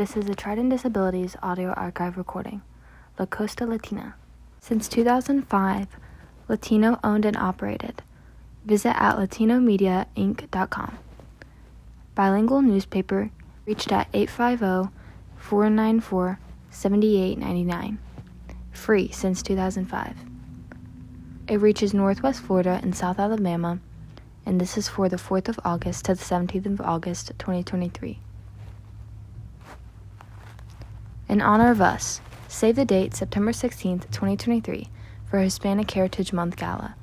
This is a Trident Disabilities audio archive recording. La Costa Latina. Since 2005, Latino owned and operated. Visit at latinomediainc.com. Bilingual newspaper reached at 850-494-7899. Free since 2005. It reaches Northwest Florida and South Alabama, and this is for the 4th of August to the 17th of August, 2023. In honor of us, save the date September 16th, 2023 for Hispanic Heritage Month Gala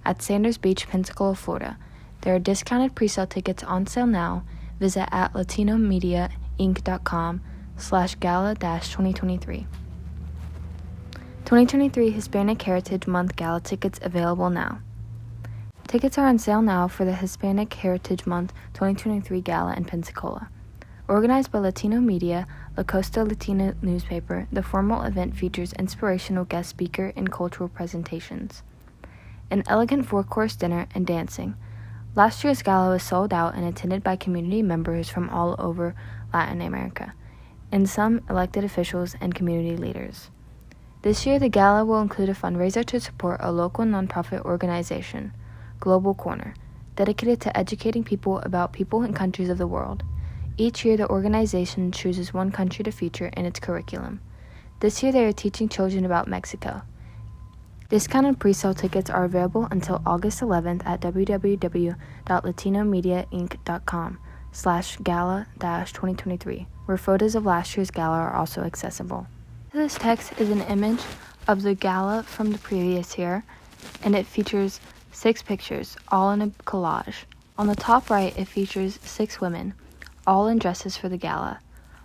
at Sanders Beach, Pensacola, Florida. There are discounted pre-sale tickets on sale now. Visit at latinomediainc.com/gala-2023. 2023 Hispanic Heritage Month Gala tickets available now. Tickets are on sale now for the Hispanic Heritage Month 2023 Gala in Pensacola. Organized by Latino Media, La Costa Latina newspaper, the formal event features inspirational guest speaker and cultural presentations. An elegant four-course dinner and dancing. Last year's gala was sold out and attended by community members from all over Latin America, and some elected officials and community leaders. This year, the gala will include a fundraiser to support a local nonprofit organization, Global Corner, dedicated to educating people about people and countries of the world. Each year, the organization chooses one country to feature in its curriculum. This year, they are teaching children about Mexico. Discounted pre-sale tickets are available until August 11th at www.latinomediainc.com/gala-2023, where photos of last year's gala are also accessible. This text is an image of the gala from the previous year, and it features 6 pictures, all in a collage. On the top right, it features 6 women, all in dresses for the gala.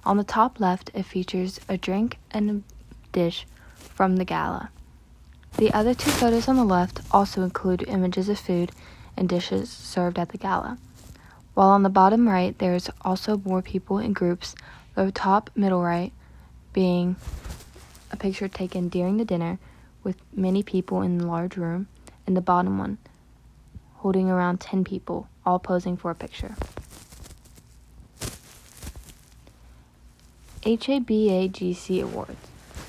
On the top left, it features a drink and a dish from the gala. The other 2 photos on the left also include images of food and dishes served at the gala. While on the bottom right, there is also more people in groups, the top middle right being a picture taken during the dinner with many people in the large room, and the bottom one holding around 10 people, all posing for a picture. HABAGC Awards.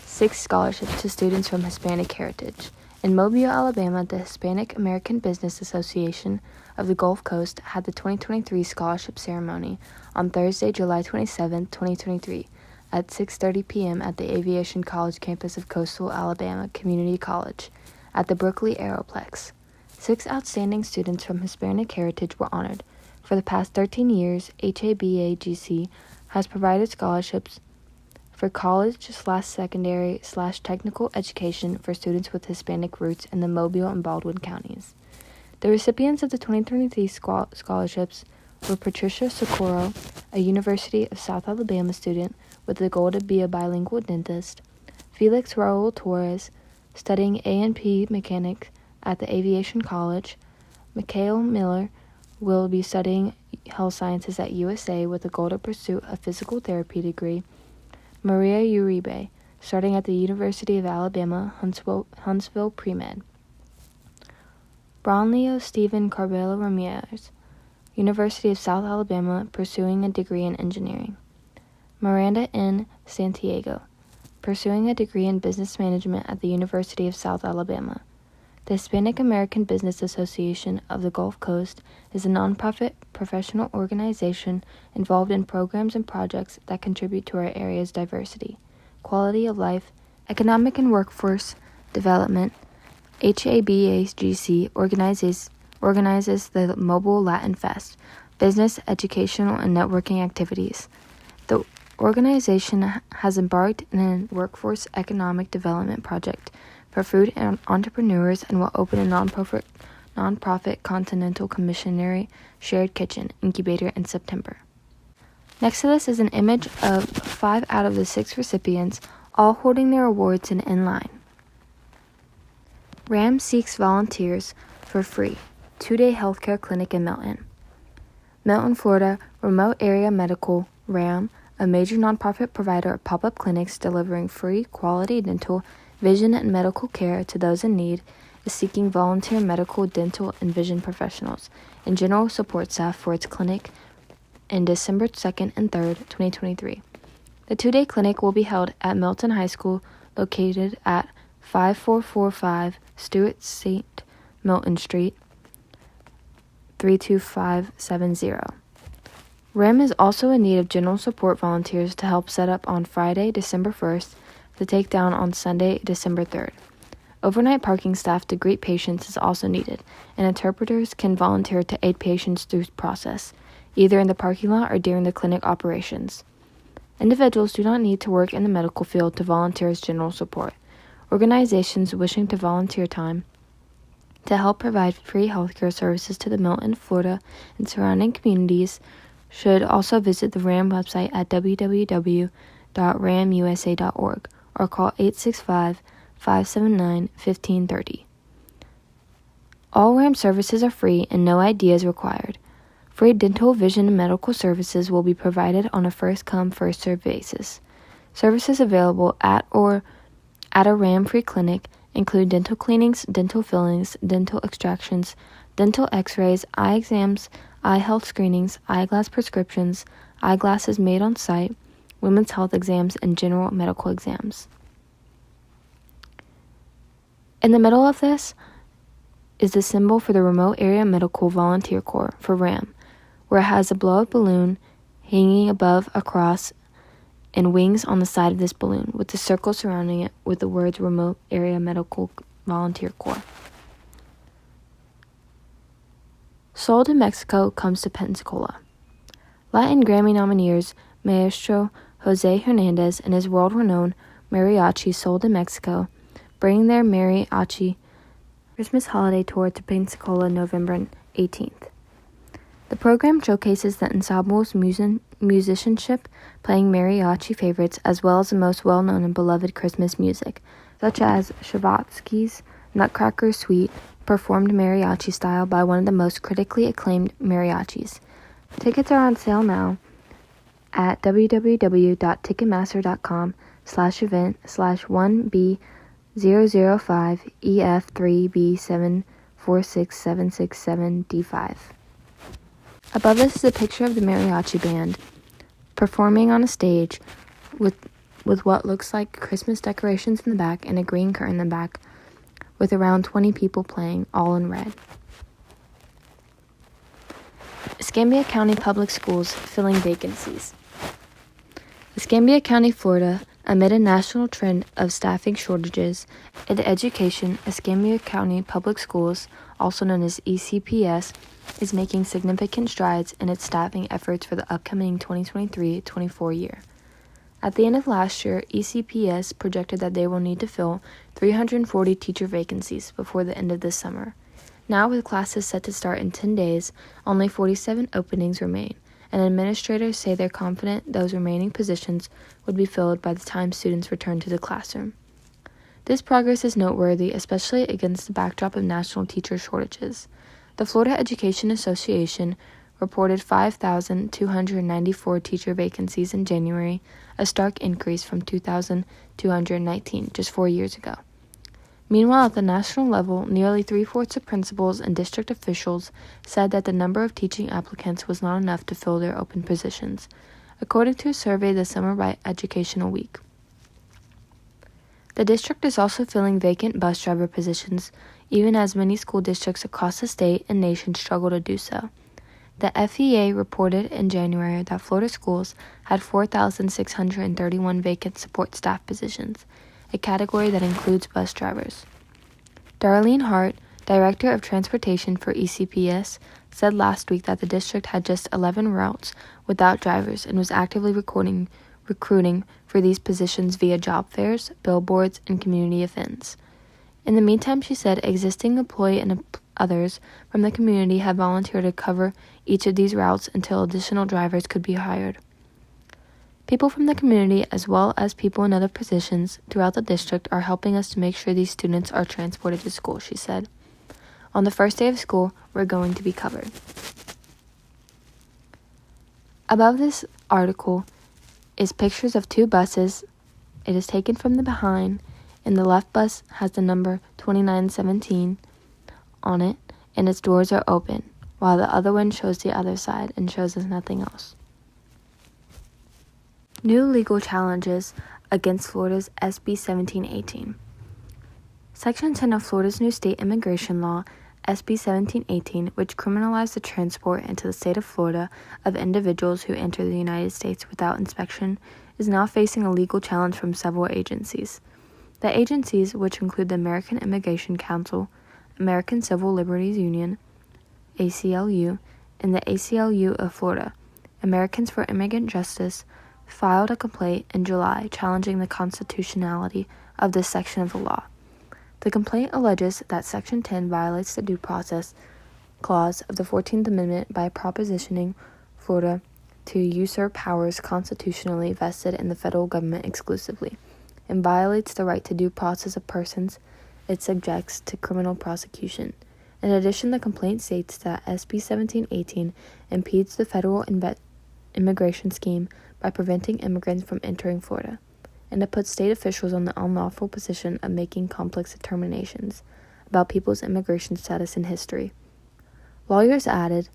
6 scholarships to students from Hispanic heritage. In Mobile, Alabama, the Hispanic American Business Association of the Gulf Coast had the 2023 scholarship ceremony on Thursday, July 27, 2023, at 6:30 p.m. at the Aviation College campus of Coastal Alabama Community College at the Berkeley Aeroplex. 6 outstanding students from Hispanic heritage were honored. For the past 13 years, HABAGC has provided scholarships for college/secondary/technical education for students with Hispanic roots in the Mobile and Baldwin counties. The recipients of the 2023 scholarships were Patricia Socorro, a University of South Alabama student with the goal to be a bilingual dentist, Felix Raul Torres, studying A&P mechanics at the Aviation College, Mikhail Miller will be studying health sciences at USA with the goal to pursue a physical therapy degree, Maria Uribe, starting at the University of Alabama, Huntsville Pre-Med. Braulio Steven Carbello Ramirez, University of South Alabama, pursuing a degree in engineering. Miranda N. Santiago, pursuing a degree in business management at the University of South Alabama. The Hispanic American Business Association of the Gulf Coast is a nonprofit professional organization involved in programs and projects that contribute to our area's diversity, quality of life, economic and workforce development. HABAGC organizes the Mobile Latin Fest, business, educational, and networking activities. The organization has embarked in a workforce economic development project for food and entrepreneurs and will open a nonprofit Continental Commissionary Shared Kitchen incubator in September. Next to this is an image of 5 out of the 6 recipients, all holding their awards and in line. RAM seeks volunteers for free 2-day healthcare clinic in Milton. Milton, Florida, Remote Area Medical, RAM, a major nonprofit provider of pop-up clinics delivering free, quality dental, vision, and medical care to those in need, is seeking volunteer medical, dental, and vision professionals and general support staff for its clinic in December 2nd and 3rd, 2023. The 2-day clinic will be held at Milton High School, located at 5445 Stuart St. Milton Street, 32570. RAM is also in need of general support volunteers to help set up on Friday, December 1st, to take down on Sunday, December 3rd. Overnight parking staff to greet patients is also needed, and interpreters can volunteer to aid patients through the process, either in the parking lot or during the clinic operations. Individuals do not need to work in the medical field to volunteer as general support. Organizations wishing to volunteer time to help provide free healthcare services to the Milton, Florida, and surrounding communities should also visit the RAM website at www.ramusa.org or call 865-579-1530. All RAM services are free and no ID is required. Free dental, vision, and medical services will be provided on a first-come, first-served basis. Services available at or at a RAM-free clinic include dental cleanings, dental fillings, dental extractions, dental x-rays, eye exams, eye health screenings, eyeglass prescriptions, eyeglasses made on site, women's health exams, and general medical exams. In the middle of this is the symbol for the Remote Area Medical Volunteer Corps, for RAM, where it has a blow-up balloon hanging above a cross and wings on the side of this balloon, with the circle surrounding it with the words Remote Area Medical Volunteer Corps. Sol de Mexico comes to Pensacola. Latin Grammy nominees Maestro Jose Hernandez and his world-renowned mariachi Sol de Mexico bring their mariachi Christmas holiday tour to Pensacola November 18th. The program showcases the ensemble's musicianship, playing mariachi favorites as well as the most well-known and beloved Christmas music, such as Shabbatsky's Nutcracker Suite, performed mariachi style by one of the most critically acclaimed mariachis. Tickets are on sale now at www.ticketmaster.com/event/1B005EF3B746767D5. Above this is a picture of the mariachi band performing on a stage with what looks like Christmas decorations in the back and a green curtain in the back, with around 20 people playing, all in red. Escambia County Public Schools filling vacancies. Escambia County, Florida, amid a national trend of staffing shortages in education, Escambia County Public Schools, also known as ECPS, is making significant strides in its staffing efforts for the upcoming 2023-24 year. At the end of last year, ECPS projected that they will need to fill 340 teacher vacancies before the end of this summer. Now, with classes set to start in 10 days, only 47 openings remain, and administrators say they're confident those remaining positions would be filled by the time students return to the classroom. This progress is noteworthy, especially against the backdrop of national teacher shortages. The Florida Education Association reported 5,294 teacher vacancies in January, a stark increase from 2,219 just 4 years ago. Meanwhile, at the national level, nearly three-fourths of principals and district officials said that the number of teaching applicants was not enough to fill their open positions, according to a survey this summer by Educational Week. The district is also filling vacant bus driver positions, even as many school districts across the state and nation struggle to do so. The FEA reported in January that Florida schools had 4,631 vacant support staff positions, a category that includes bus drivers. Darlene Hart, Director of Transportation for ECPS, said last week that the district had just 11 routes without drivers and was actively recruiting for these positions via job fairs, billboards, and community events. In the meantime, she said existing employee and others from the community have volunteered to cover each of these routes until additional drivers could be hired. People from the community, as well as people in other positions throughout the district, are helping us to make sure these students are transported to school, she said. On the first day of school, we're going to be covered. Above this article is pictures of two buses. It is taken from the behind, and the left bus has the number 2917 on it, and its doors are open, while the other one shows the other side and shows us nothing else. New legal challenges against Florida's SB 1718. Section 10 of Florida's new state immigration law, SB 1718, which criminalized the transport into the state of Florida of individuals who enter the United States without inspection, is now facing a legal challenge from several agencies. The agencies, which include the American Immigration Council, American Civil Liberties Union, ACLU, and the ACLU of Florida, Americans for Immigrant Justice, filed a complaint in July challenging the constitutionality of this section of the law. The complaint alleges that Section 10 violates the Due Process Clause of the 14th Amendment by propositioning Florida to usurp powers constitutionally vested in the federal government exclusively, and violates the right to due process of persons it subjects to criminal prosecution. In addition, the complaint states that SB 1718 impedes the federal immigration scheme by preventing immigrants from entering Florida, and it puts state officials on the unlawful position of making complex determinations about people's immigration status and history. Lawyers added,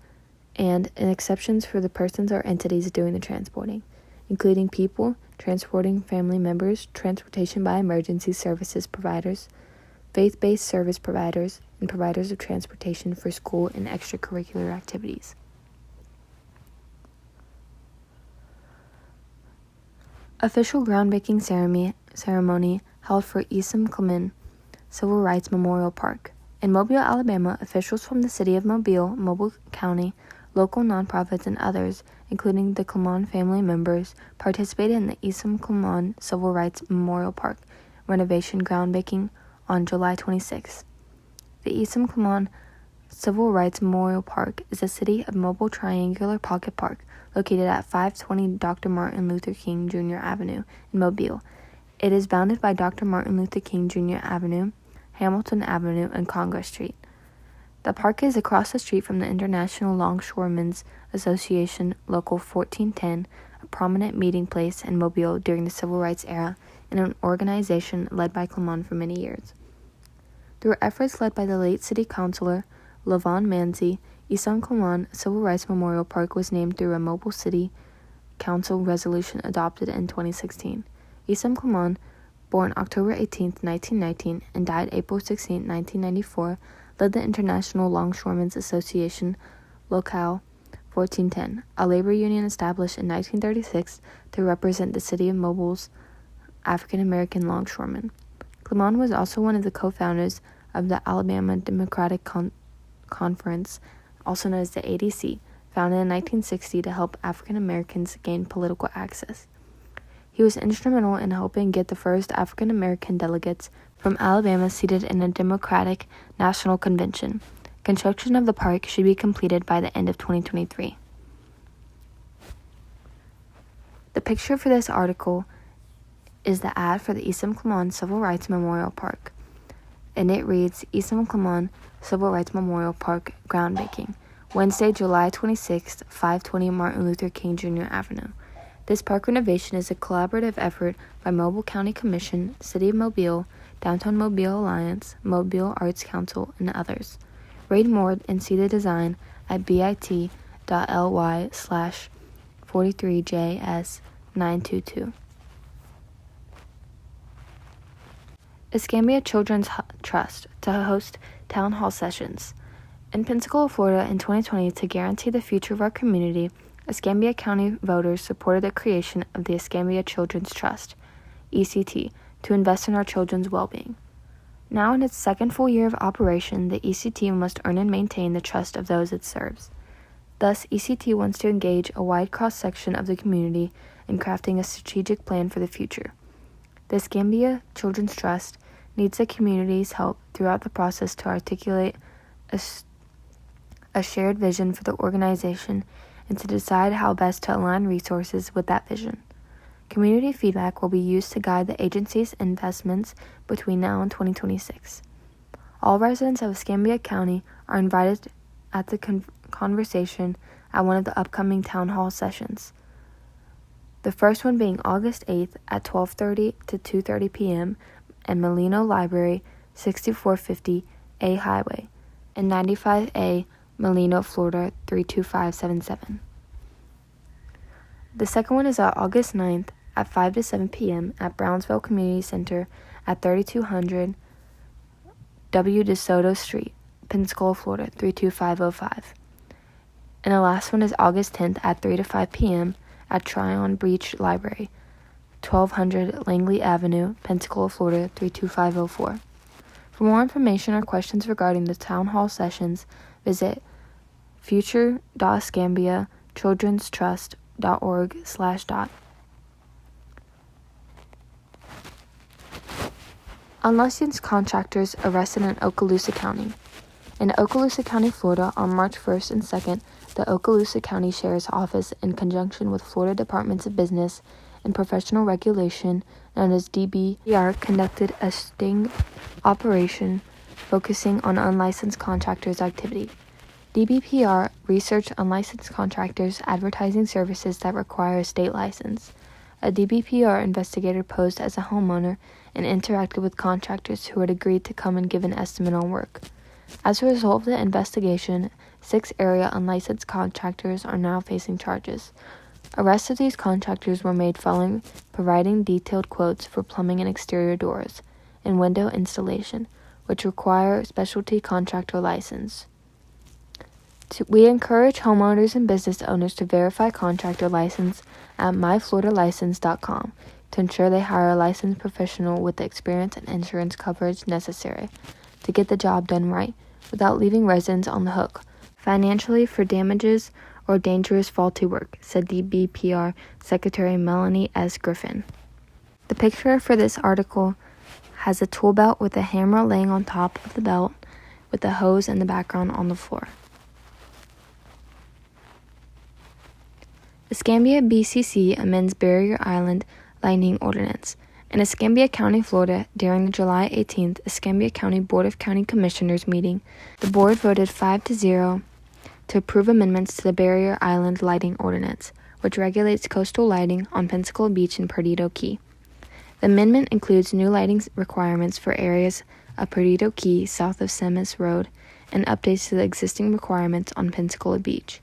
and in exceptions for the persons or entities doing the transporting, including people, transporting family members, transportation by emergency services providers, faith-based service providers, and providers of transportation for school and extracurricular activities. Official groundbreaking ceremony held for Isam Clement Civil Rights Memorial Park. In Mobile, Alabama, officials from the city of Mobile County, local nonprofits, and others, including the Clement family members, participated in the Isam Clement Civil Rights Memorial Park renovation groundbreaking on July 26. The Isam Clement Civil Rights Memorial Park is a City of Mobile triangular pocket park located at 520 Dr. Martin Luther King Jr. Avenue in Mobile. It is bounded by Dr. Martin Luther King Jr. Avenue, Hamilton Avenue, and Congress Street. The park is across the street from the International Longshoremen's Association Local 1410, a prominent meeting place in Mobile during the Civil Rights era, and an organization led by Clement for many years. Through efforts led by the late city councilor Lavon Manzi, Isam Clement Civil Rights Memorial Park was named through a Mobile City Council resolution adopted in 2016. Isam Clement, born October 18, 1919, and died April 16, 1994, led the International Longshoremen's Association Local 1410, a labor union established in 1936 to represent the city of Mobile's African-American longshoremen. Clement was also one of the co-founders of the Alabama Democratic Conference, also known as the ADC, founded in 1960 to help African Americans gain political access. He was instrumental in helping get the first African American delegates from Alabama seated in a Democratic National Convention. Construction of the park should be completed by the end of 2023. The picture for this article is the ad for the Isam Clement Civil Rights Memorial Park, and it reads, Isam Clement Civil Rights Memorial Park groundbreaking, Wednesday, July 26th, 520 Martin Luther King Jr. Avenue. This park renovation is a collaborative effort by Mobile County Commission, City of Mobile, Downtown Mobile Alliance, Mobile Arts Council, and others. Read more and see the design at bit.ly/43JS922. Escambia Children's Trust to host town hall sessions. In Pensacola, Florida in 2020, to guarantee the future of our community, Escambia County voters supported the creation of the Escambia Children's Trust, ECT, to invest in our children's well-being. Now in its second full year of operation, the ECT must earn and maintain the trust of those it serves. Thus, ECT wants to engage a wide cross-section of the community in crafting a strategic plan for the future. The Escambia Children's Trust needs the community's help throughout the process to articulate a shared vision for the organization and to decide how best to align resources with that vision. Community feedback will be used to guide the agency's investments between now and 2026. All residents of Escambia County are invited at the conversation at one of the upcoming town hall sessions. The first one being August 8th at 12:30 to 2:30 p.m. at Molino Library, 6450 A Highway, and 95A, Molino, Florida, 32577. The second one is on August 9th at 5 to 7 p.m. at Brownsville Community Center at 3200 W. DeSoto Street, Pensacola, Florida, 32505. And the last one is August 10th at 3 to 5 p.m. at Tryon Beach Library, 1200 Langley Avenue, Pensacola, Florida, 32504. For more information or questions regarding the town hall sessions, visit future.scambiachildrenstrust.org/. Unlicensed contractors arrested in Okaloosa County. In Okaloosa County, Florida, on March 1st and 2nd, the Okaloosa County Sheriff's Office, in conjunction with Florida Departments of Business and Professional Regulation, known as DBPR, conducted a sting operation focusing on unlicensed contractors' activity. DBPR researched unlicensed contractors' advertising services that require a state license. A DBPR investigator posed as a homeowner and interacted with contractors who had agreed to come and give an estimate on work. As a result of the investigation, 6 area unlicensed contractors are now facing charges. Arrests of these contractors were made following providing detailed quotes for plumbing and exterior doors and window installation, which require specialty contractor license. We encourage homeowners and business owners to verify contractor license at myfloridalicense.com to ensure they hire a licensed professional with the experience and insurance coverage necessary to get the job done right without leaving residents on the hook financially for damages or dangerous faulty work, said DBPR Secretary Melanie S. Griffin. The picture for this article has a tool belt with a hammer laying on top of the belt with a hose in the background on the floor. Escambia BCC amends Barrier Island Lighting Ordinance. In Escambia County, Florida, during the July 18th Escambia County Board of County Commissioners meeting, the board voted 5-0 to approve amendments to the Barrier Island Lighting Ordinance, which regulates coastal lighting on Pensacola Beach and Perdido Key. The amendment includes new lighting requirements for areas of Perdido Key south of Semmes Road and updates to the existing requirements on Pensacola Beach.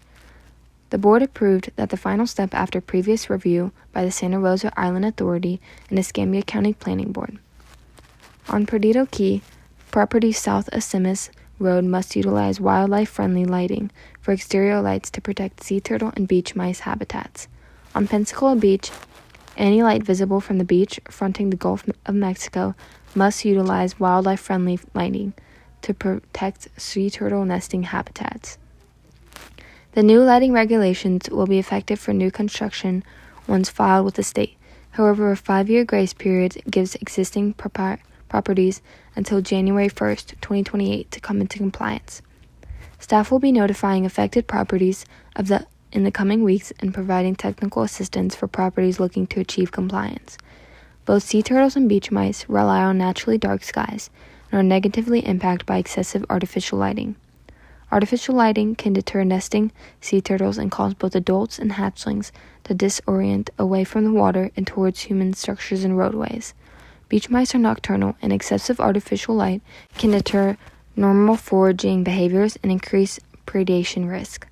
The board approved that the final step after previous review by the Santa Rosa Island Authority and Escambia County Planning Board. On Perdido Key, properties south of Semmes Road must utilize wildlife-friendly lighting for exterior lights to protect sea turtle and beach mice habitats. On Pensacola Beach, any light visible from the beach fronting the Gulf of Mexico must utilize wildlife-friendly lighting to protect sea turtle nesting habitats. The new lighting regulations will be effective for new construction once filed with the state. However, a 5-year grace period gives existing properties until January 1st, 2028 to come into compliance. Staff will be notifying affected properties in the coming weeks and providing technical assistance for properties looking to achieve compliance. Both sea turtles and beach mice rely on naturally dark skies and are negatively impacted by excessive artificial lighting. Artificial lighting can deter nesting sea turtles and cause both adults and hatchlings to disorient away from the water and towards human structures and roadways. Beach mice are nocturnal, and excessive artificial light can deter normal foraging behaviors and increase predation risk.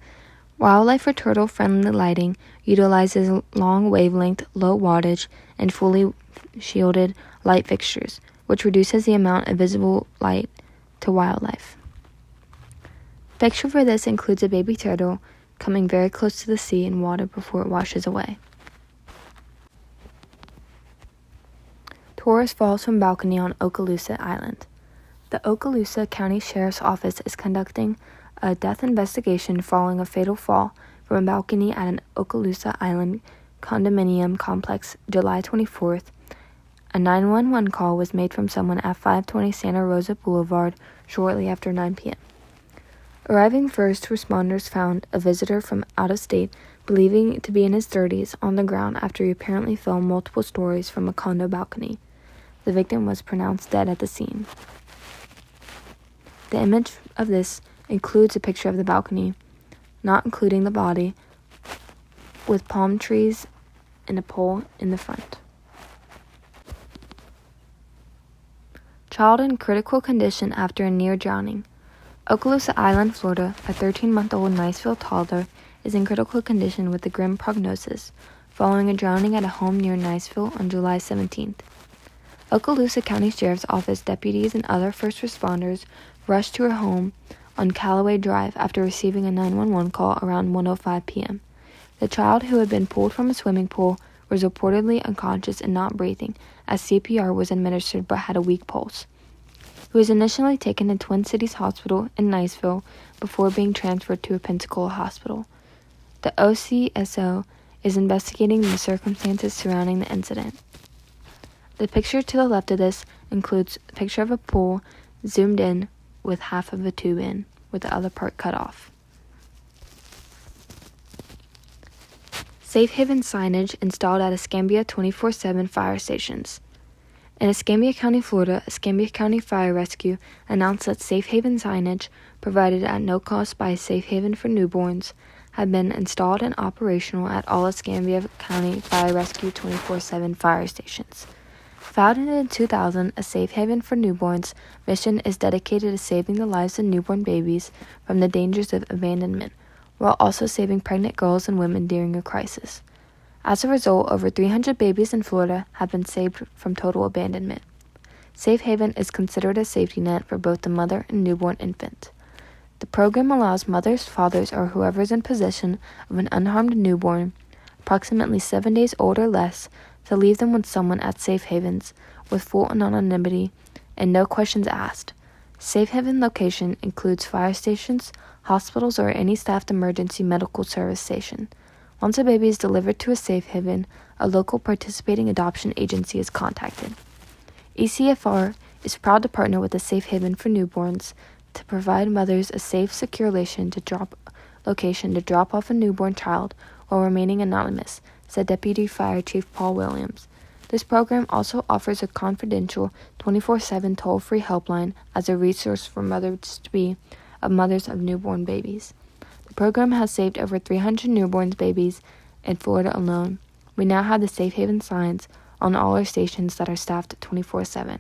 Wildlife or turtle-friendly lighting utilizes long wavelength, low wattage, and fully shielded light fixtures, which reduces the amount of visible light to wildlife. Picture for this includes a baby turtle coming very close to the sea and water before it washes away. Tourist falls from balcony on Okaloosa Island. The Okaloosa County Sheriff's Office is conducting a death investigation following a fatal fall from a balcony at an Okaloosa Island condominium complex July 24th. A 911 call was made from someone at 520 Santa Rosa Boulevard shortly after 9 p.m. Arriving first responders found a visitor from out of state, believing to be in his 30s, on the ground after he apparently fell multiple stories from a condo balcony. The victim was pronounced dead at the scene. The image of this includes a picture of the balcony, not including the body, with palm trees and a pole in the front. Child in critical condition after a near drowning. Okaloosa Island, Florida, a 13-month-old Niceville toddler is in critical condition with a grim prognosis. following a drowning at a home near Niceville on July 17th. Okaloosa County Sheriff's Office deputies and other first responders rushed to her home on Callaway Drive after receiving a 911 call around 1:05 p.m. The child, who had been pulled from a swimming pool, was reportedly unconscious and not breathing, as CPR was administered but had a weak pulse. He was initially taken to Twin Cities Hospital in Niceville before being transferred to a Pensacola hospital. The OCSO is investigating the circumstances surrounding the incident. The picture to the left of this includes a picture of a pool zoomed in with half of a tube in, with the other part cut off. Safe haven signage installed at Escambia 24/7 fire stations. In Escambia County, Florida, Escambia County Fire Rescue announced that safe haven signage, provided at no cost by Safe Haven for Newborns, had been installed and operational at all Escambia County Fire Rescue 24/7 fire stations. Founded in 2000, a Safe Haven for Newborns mission is dedicated to saving the lives of newborn babies from the dangers of abandonment, while also saving pregnant girls and women during a crisis. As a result, over 300 babies in Florida have been saved from total abandonment. Safe Haven is considered a safety net for both the mother and newborn infant. The program allows mothers, fathers, or whoever is in possession of an unharmed newborn, approximately 7 days old or less, to leave them with someone at Safe Havens with full anonymity and no questions asked. Safe Haven location includes fire stations, hospitals, or any staffed emergency medical service station. Once a baby is delivered to a Safe Haven, a local participating adoption agency is contacted. ECFR is proud to partner with the Safe Haven for Newborns to provide mothers a safe, secure location to drop off a newborn child while remaining anonymous, said Deputy Fire Chief Paul Williams. This program also offers a confidential 24/7 toll-free helpline as a resource for mothers-to-be of mothers of newborn babies. The program has saved over 300 newborn babies in Florida alone. We now have the Safe Haven signs on all our stations that are staffed 24/7.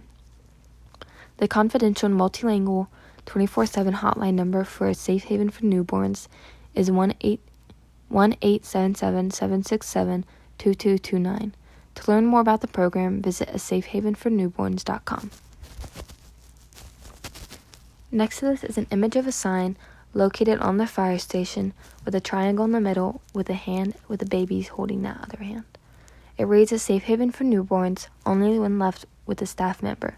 The confidential and multilingual 24/7 hotline number for a Safe Haven for Newborns is 1-877-767-2229. To learn more about the program, visit asafehavenfornewborns.com. Next to this is an image of a sign located on the fire station with a triangle in the middle with a hand with a baby holding that other hand. It reads a Safe Haven for Newborns, only when left with a staff member.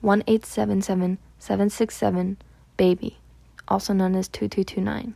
1-877-767-BABY, also known as 2229.